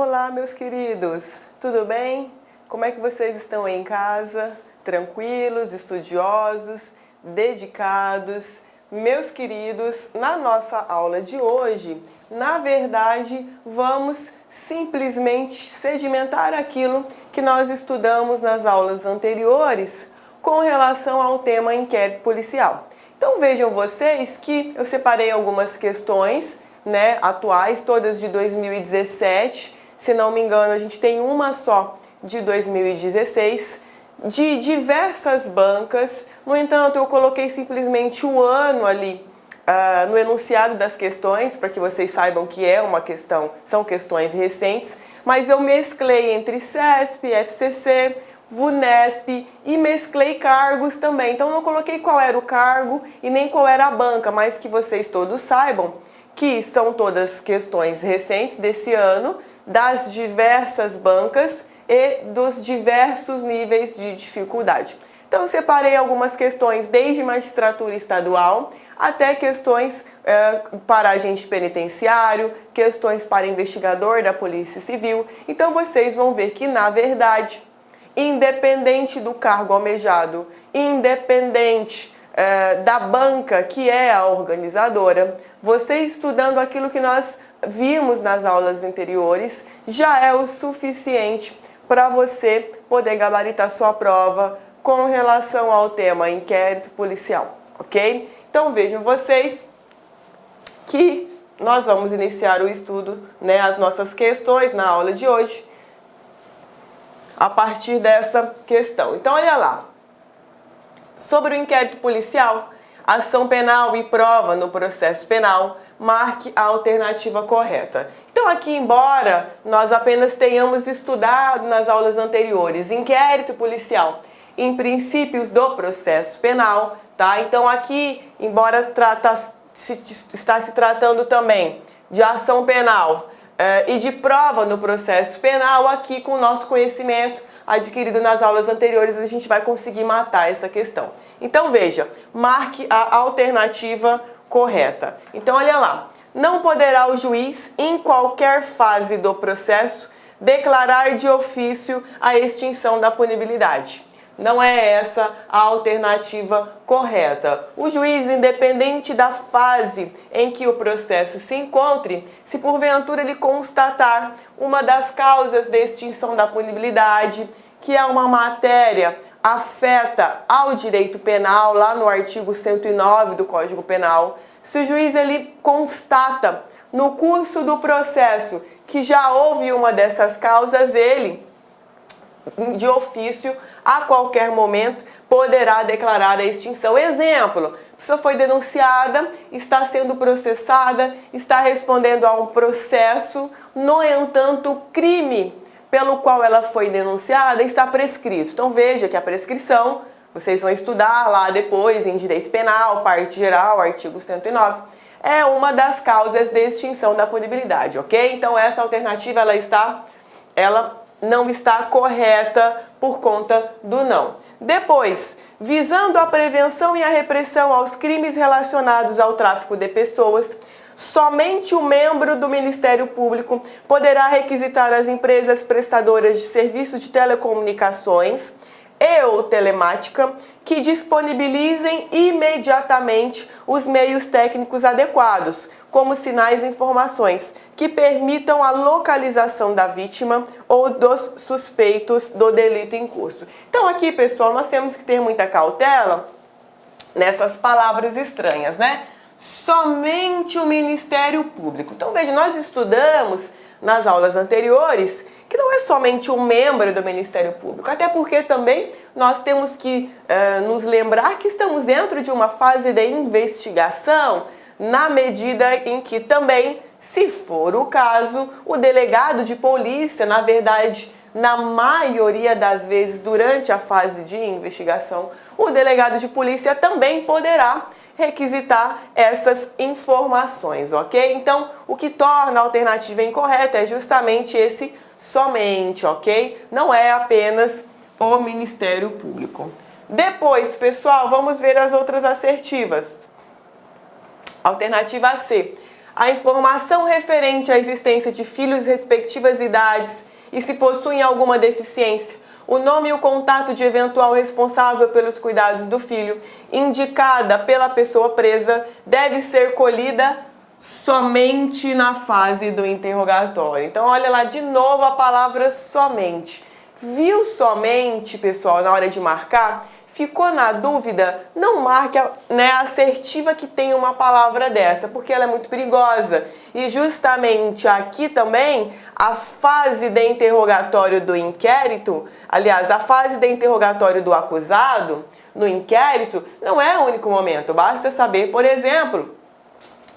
Olá, meus queridos, tudo bem? Como é que vocês estão aí em casa? Tranquilos, estudiosos, dedicados? Meus queridos, na nossa aula de hoje, na verdade, vamos simplesmente sedimentar aquilo que nós estudamos nas aulas anteriores com relação ao tema inquérito policial. Então vejam vocês que eu separei algumas questões, atuais, todas de 2017, se não me engano a gente tem uma só de 2016, de diversas bancas. No entanto, eu coloquei simplesmente o ano ali no enunciado das questões, para que vocês saibam que são questões recentes, mas eu mesclei entre CESP, FCC, VUNESP e mesclei cargos também. Então não coloquei qual era o cargo e nem qual era a banca, mas que vocês todos saibam que são todas questões recentes desse ano, das diversas bancas e dos diversos níveis de dificuldade. Então eu separei algumas questões desde magistratura estadual até questões para agente penitenciário, questões para investigador da Polícia Civil. Então vocês vão ver que, na verdade, independente do cargo almejado, independente da banca que é a organizadora, você estudando aquilo que nós vimos nas aulas anteriores já é o suficiente para você poder gabaritar sua prova com relação ao tema inquérito policial, ok? Então vejam vocês que nós vamos iniciar o estudo, as nossas questões na aula de hoje, a partir dessa questão. Então olha lá, sobre o inquérito policial, ação penal e prova no processo penal, marque a alternativa correta. Então aqui, embora nós apenas tenhamos estudado nas aulas anteriores inquérito policial em princípios do processo penal, tá? Então aqui, embora está se tratando também de ação penal e de prova no processo penal, aqui com o nosso conhecimento adquirido nas aulas anteriores a gente vai conseguir matar essa questão. Então veja, marque a alternativa correta. Então olha lá, não poderá o juiz, em qualquer fase do processo, declarar de ofício a extinção da punibilidade. Não é essa a alternativa correta. O juiz, independente da fase em que o processo se encontre, se porventura ele constatar uma das causas de extinção da punibilidade, que é uma matéria afeta ao direito penal, lá no artigo 109 do Código Penal, se o juiz ele constata no curso do processo que já houve uma dessas causas, ele, de ofício, a qualquer momento, poderá declarar a extinção. Exemplo, a pessoa foi denunciada, está sendo processada, está respondendo a um processo, no entanto, o crime pelo qual ela foi denunciada está prescrito. Então veja que a prescrição, vocês vão estudar lá depois em Direito Penal, parte geral, artigo 109, é uma das causas de extinção da punibilidade, ok? Então essa alternativa ela não está correta por conta do não. Depois, visando a prevenção e a repressão aos crimes relacionados ao tráfico de pessoas, somente o membro do Ministério Público poderá requisitar às empresas prestadoras de serviços de telecomunicações e ou telemática que disponibilizem imediatamente os meios técnicos adequados, como sinais e informações, que permitam a localização da vítima ou dos suspeitos do delito em curso. Então aqui, pessoal, nós temos que ter muita cautela nessas palavras estranhas, Somente o Ministério Público. Então veja, nós estudamos nas aulas anteriores que não é somente um membro do Ministério Público, até porque também nós temos que nos lembrar que estamos dentro de uma fase de investigação, na medida em que também, se for o caso, o delegado de polícia, na verdade, na maioria das vezes durante a fase de investigação, o delegado de polícia também poderá requisitar essas informações, ok? Então, o que torna a alternativa incorreta é justamente esse somente, ok? Não é apenas o Ministério Público. Depois, pessoal, vamos ver as outras assertivas. Alternativa C. a informação referente à existência de filhos respectivas idades e se possuem alguma deficiência, o nome e o contato de eventual responsável pelos cuidados do filho, indicada pela pessoa presa, deve ser colhida somente na fase do interrogatório. Então, olha lá de novo a palavra somente. Viu somente, pessoal, na hora de marcar? Ficou na dúvida? Não marque assertiva que tem uma palavra dessa, porque ela é muito perigosa. E justamente aqui também, a fase de interrogatório do inquérito, aliás, a fase de interrogatório do acusado, no inquérito, não é o único momento. Basta saber, por exemplo,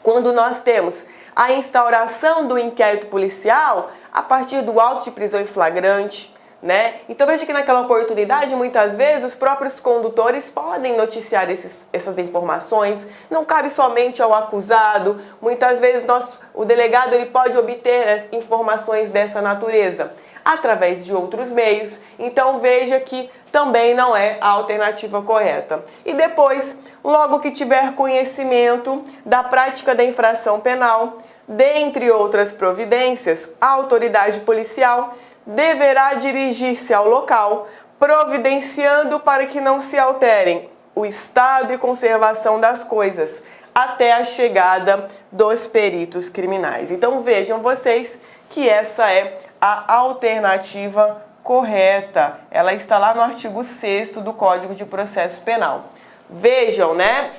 quando nós temos a instauração do inquérito policial a partir do auto de prisão em flagrante, né? Então veja que naquela oportunidade, muitas vezes, os próprios condutores podem noticiar essas informações, não cabe somente ao acusado, muitas vezes o delegado ele pode obter informações dessa natureza através de outros meios, então veja que também não é a alternativa correta. E depois, logo que tiver conhecimento da prática da infração penal, dentre outras providências, a autoridade policial deverá dirigir-se ao local, providenciando para que não se alterem o estado e conservação das coisas, até a chegada dos peritos criminais. Então vejam vocês que essa é a alternativa correta. Ela está lá no artigo 6º do Código de Processo Penal. Vejam, né?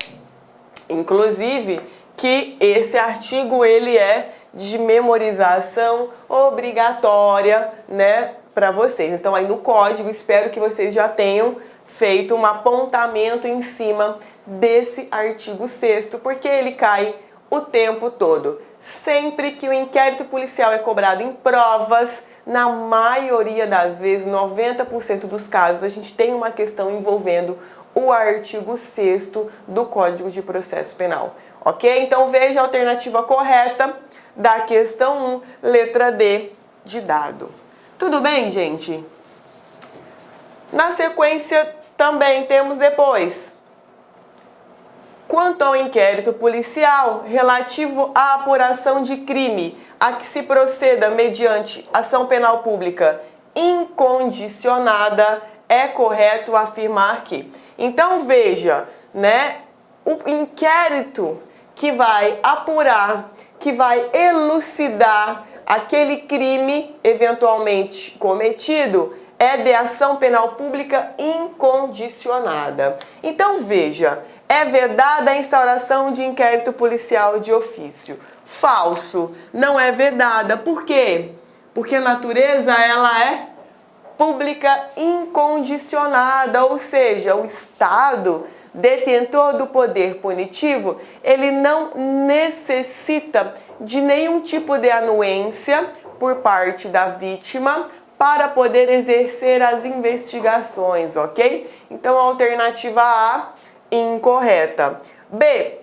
Inclusive, que esse artigo ele é de memorização obrigatória, né, para vocês. Então aí no código, espero que vocês já tenham feito um apontamento em cima desse artigo 6º, porque ele cai o tempo todo. Sempre que o inquérito policial é cobrado em provas, na maioria das vezes, 90% dos casos, a gente tem uma questão envolvendo o artigo 6º do Código de Processo Penal. Ok? Então veja a alternativa correta da questão 1, letra D de dado. Tudo bem, gente? Na sequência, também temos depois, quanto ao inquérito policial relativo à apuração de crime a que se proceda mediante ação penal pública incondicionada, é correto afirmar que. Então veja, né, o inquérito que vai apurar, que vai elucidar aquele crime eventualmente cometido, é de ação penal pública incondicionada. Então veja, é vedada a instauração de inquérito policial de ofício. Falso, não é vedada. Por quê? Porque a natureza ela é pública incondicionada, ou seja, o Estado, detentor do poder punitivo, ele não necessita de nenhum tipo de anuência por parte da vítima para poder exercer as investigações, ok? Então, a alternativa A, incorreta. B,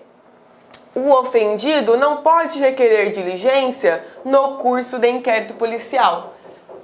o ofendido não pode requerer diligência no curso de inquérito policial.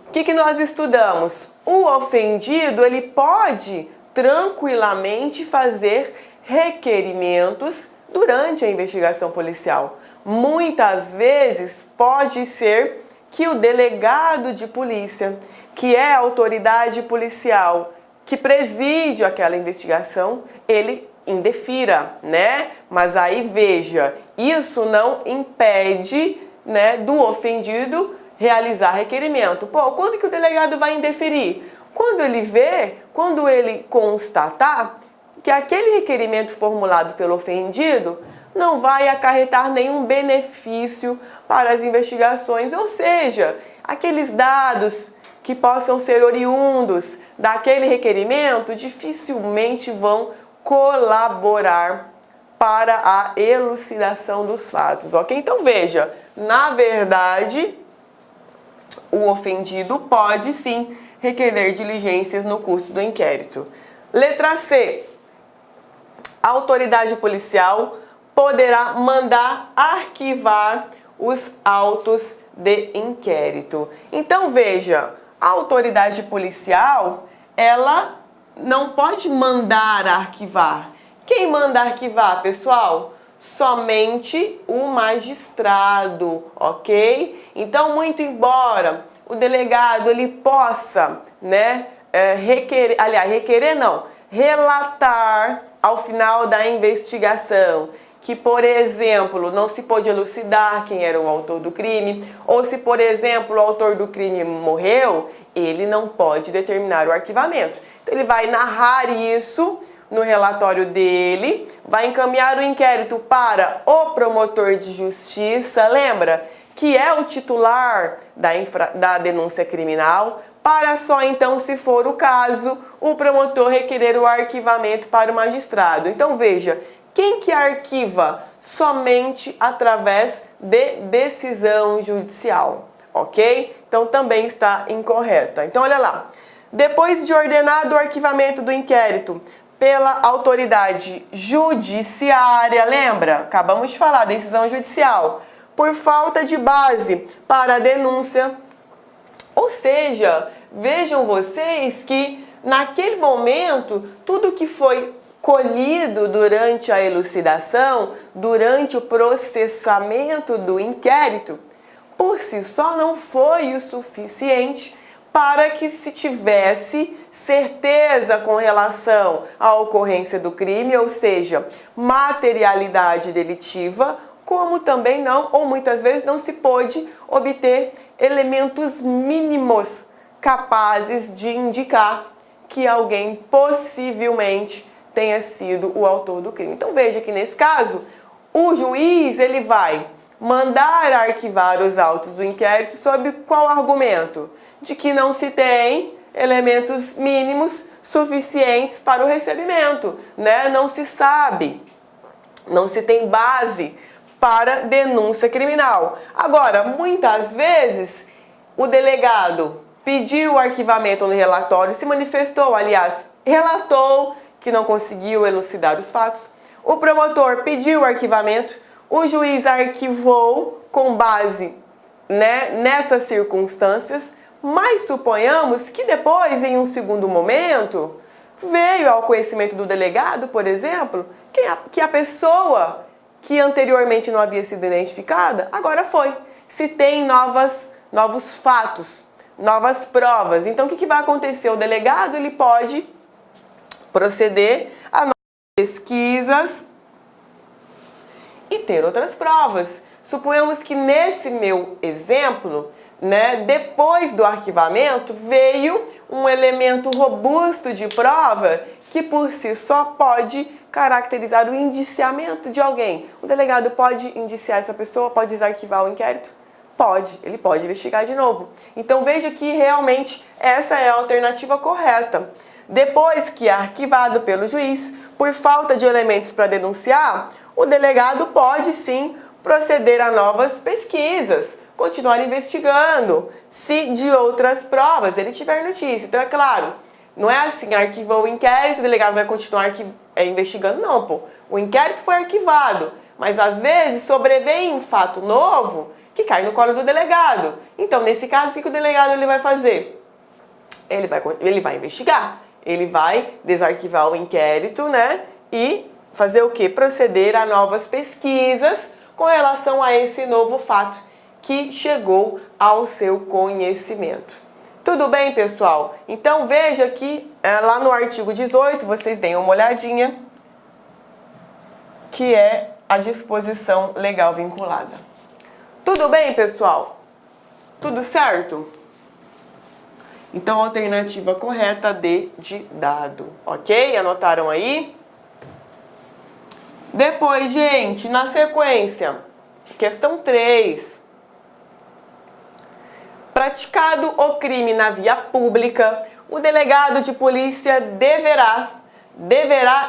O que nós estudamos? O ofendido, ele pode tranquilamente fazer requerimentos durante a investigação policial. Muitas vezes pode ser que o delegado de polícia, que é a autoridade policial que preside aquela investigação, ele indefira, né? Mas aí veja, isso não impede, né, do ofendido realizar requerimento. Pô, quando que o delegado vai indeferir? Quando ele vê, quando ele constatar que aquele requerimento formulado pelo ofendido não vai acarretar nenhum benefício para as investigações, ou seja, aqueles dados que possam ser oriundos daquele requerimento dificilmente vão colaborar para a elucidação dos fatos, ok? Então veja, na verdade, o ofendido pode sim requerer diligências no curso do inquérito. Letra C. A autoridade policial poderá mandar arquivar os autos de inquérito. Então veja, a autoridade policial, ela não pode mandar arquivar. Quem manda arquivar, pessoal? somente o magistrado, ok? Então, muito embora o delegado ele possa, né, relatar ao final da investigação que, por exemplo, não se pôde elucidar quem era o autor do crime, ou se, por exemplo, o autor do crime morreu, ele não pode determinar o arquivamento. Então, ele vai narrar isso no relatório dele, vai encaminhar o inquérito para o promotor de justiça, lembra? Que é o titular da denúncia criminal, para só então, se for o caso, o promotor requerer o arquivamento para o magistrado. Então veja, quem que arquiva? Somente através de decisão judicial, ok? Então também está incorreta. Então olha lá, depois de ordenado o arquivamento do inquérito pela autoridade judiciária, lembra? Acabamos de falar, decisão judicial, por falta de base para a denúncia. Ou seja, vejam vocês que naquele momento, tudo que foi colhido durante a elucidação, durante o processamento do inquérito, por si só não foi o suficiente para que se tivesse certeza com relação à ocorrência do crime, ou seja, materialidade delitiva, como também não, ou muitas vezes não se pôde obter elementos mínimos capazes de indicar que alguém possivelmente tenha sido o autor do crime. Então veja que nesse caso, o juiz ele vai mandar arquivar os autos do inquérito sob qual argumento? De que não se tem elementos mínimos suficientes para o recebimento, né? Não se sabe, não se tem base para denúncia criminal. Agora, muitas vezes, o delegado pediu o arquivamento no relatório, se manifestou, aliás, relatou que não conseguiu elucidar os fatos. O promotor pediu o arquivamento, o juiz arquivou com base, né, nessas circunstâncias, mas suponhamos que depois, em um segundo momento, veio ao conhecimento do delegado, por exemplo, que a pessoa que anteriormente não havia sido identificada, agora foi. Se tem novos fatos, novas provas. Então, o que vai acontecer? O delegado ele pode proceder a novas pesquisas e ter outras provas. Suponhamos que nesse meu exemplo, né, depois do arquivamento, veio um elemento robusto de prova que por si só pode caracterizar o indiciamento de alguém. O delegado pode indiciar essa pessoa, pode desarquivar o inquérito? Pode, ele pode investigar de novo. Então veja que realmente essa é a alternativa correta. Depois que é arquivado pelo juiz, por falta de elementos para denunciar, o delegado pode sim proceder a novas pesquisas, continuar investigando, se de outras provas ele tiver notícia. Então é claro, não é assim, arquivou o inquérito, o delegado vai continuar investigando, não, pô. O inquérito foi arquivado, mas às vezes sobrevém um fato novo que cai no colo do delegado. Então, nesse caso, o que o delegado ele vai fazer? Ele vai investigar, ele vai desarquivar o inquérito, né? E fazer o quê? Proceder a novas pesquisas com relação a esse novo fato que chegou ao seu conhecimento. Tudo bem, pessoal? Então veja que lá no artigo 18, vocês deem uma olhadinha, que é a disposição legal vinculada. Tudo bem, pessoal? Tudo certo? Então, a alternativa correta D de dado, ok? Anotaram aí? Depois, gente, na sequência, questão 3. Praticado o crime na via pública, o delegado de polícia deverá,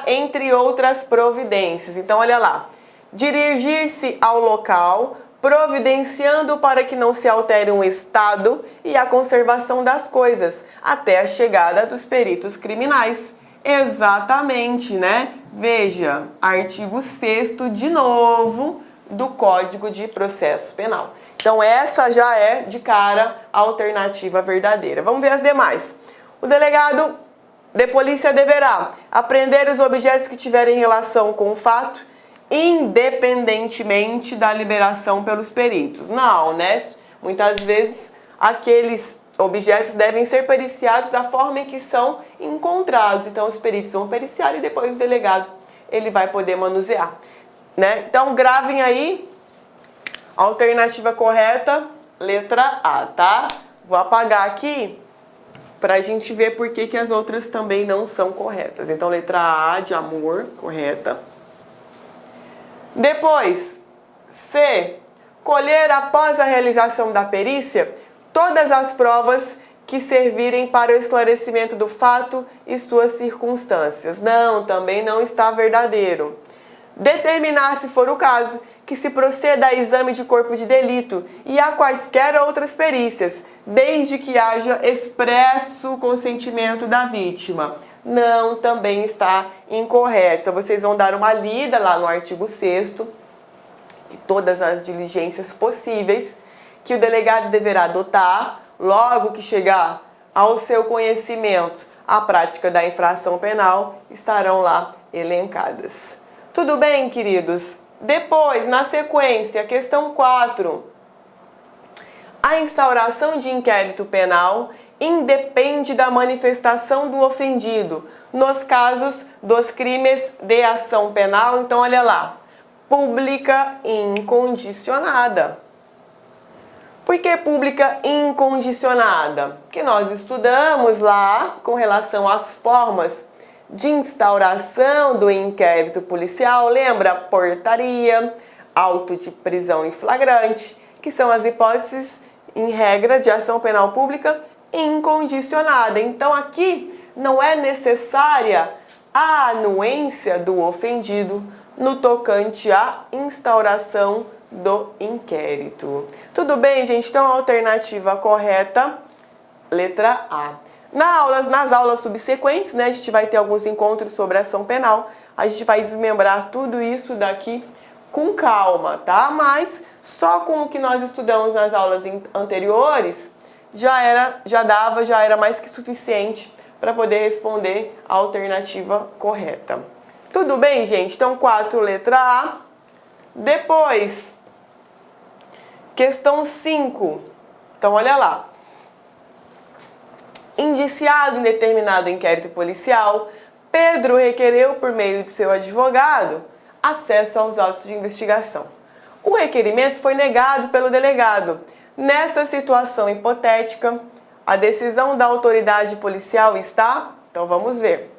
entre outras providências. Então, olha lá. Dirigir-se ao local, providenciando para que não se altere um estado e a conservação das coisas, até a chegada dos peritos criminais. Exatamente, né? Veja, artigo 6º, de novo, do Código de Processo Penal. Então, essa já é, de cara, a alternativa verdadeira. Vamos ver as demais. O delegado de polícia deverá apreender os objetos que tiverem relação com o fato independentemente da liberação pelos peritos. Não, né? Muitas vezes aqueles objetos devem ser periciados da forma em que são encontrados. Então os peritos vão periciar e depois o delegado ele vai poder manusear, né? Então gravem aí, alternativa correta, letra A, tá? Vou apagar aqui pra gente ver por que as outras também não são corretas. Então letra A de amor, correta. Depois, C, colher após a realização da perícia todas as provas que servirem para o esclarecimento do fato e suas circunstâncias. Não, também não está verdadeiro. Determinar, se for o caso, que se proceda a exame de corpo de delito e a quaisquer outras perícias, desde que haja expresso consentimento da vítima. Não, também está incorreto. Vocês vão dar uma lida lá no artigo 6º, que todas as diligências possíveis que o delegado deverá adotar logo que chegar ao seu conhecimento a prática da infração penal estarão lá elencadas. Tudo bem, queridos? Depois, na sequência, questão 4. A instauração de inquérito penal independe da manifestação do ofendido nos casos dos crimes de ação penal. Então, olha lá, pública incondicionada. Por que pública incondicionada? Porque nós estudamos lá com relação às formas de instauração do inquérito policial. Lembra? Portaria, auto de prisão em flagrante, que são as hipóteses, em regra, de ação penal pública incondicionada. Então aqui não é necessária a anuência do ofendido no tocante à instauração do inquérito. Tudo bem, gente? Então a alternativa correta, letra A. Nas aulas subsequentes, né, a gente vai ter alguns encontros sobre ação penal. A gente vai desmembrar tudo isso daqui com calma, tá? Mas só com o que nós estudamos nas aulas anteriores já era mais que suficiente para poder responder a alternativa correta. Tudo bem, gente? Então 4, letra A. Depois, questão 5. Então olha lá. Indiciado em determinado inquérito policial, Pedro requereu, por meio de seu advogado, acesso aos autos de investigação. O requerimento foi negado pelo delegado. Nessa situação hipotética, a decisão da autoridade policial está... Então vamos ver.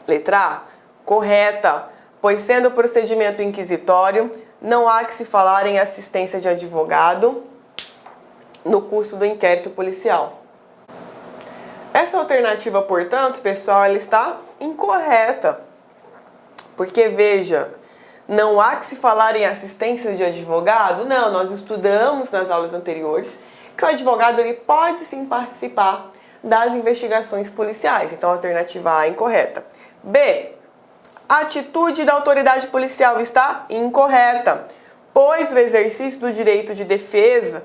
Letra A, correta, pois sendo o procedimento inquisitório, não há que se falar em assistência de advogado no curso do inquérito policial. Essa alternativa, portanto, pessoal, ela está incorreta. Porque, veja, não há que se falar em assistência de advogado? Não, nós estudamos nas aulas anteriores que o advogado ele pode sim participar das investigações policiais. Então, a alternativa A é incorreta. B. A atitude da autoridade policial está incorreta, pois o exercício do direito de defesa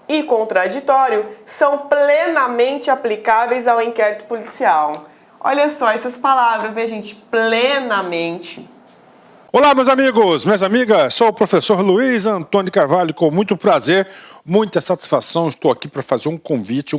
e contraditório são plenamente aplicáveis ao inquérito policial. Olha só essas palavras, né, gente? Plenamente. Olá, meus amigos, minhas amigas, sou o professor Luiz Antônio Carvalho, com muito prazer, muita satisfação, estou aqui para fazer um convite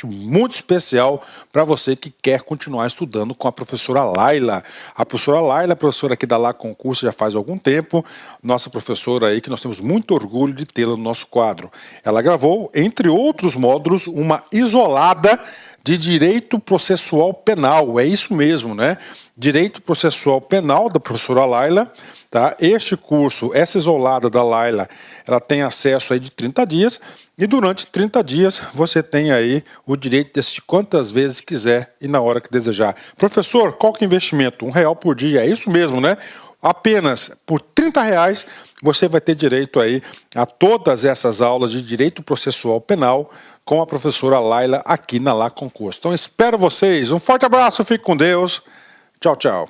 muito especial para você que quer continuar estudando com a professora Laila. A professora Laila, professora aqui da Lá Concurso já faz algum tempo, nossa professora aí que nós temos muito orgulho de tê-la no nosso quadro. Ela gravou, entre outros módulos, uma isolada de Direito Processual Penal, é isso mesmo, né? Direito Processual Penal, da professora Laila, tá? Este curso, essa isolada da Laila, ela tem acesso aí de 30 dias, e durante 30 dias você tem aí o direito de assistir quantas vezes quiser e na hora que desejar. Professor, qual que é o investimento? R$1 por dia, é isso mesmo, né? Apenas por R$30 você vai ter direito aí a todas essas aulas de Direito Processual Penal com a professora Laila aqui na Lá Concurso. Então espero vocês, um forte abraço, fique com Deus, tchau, tchau.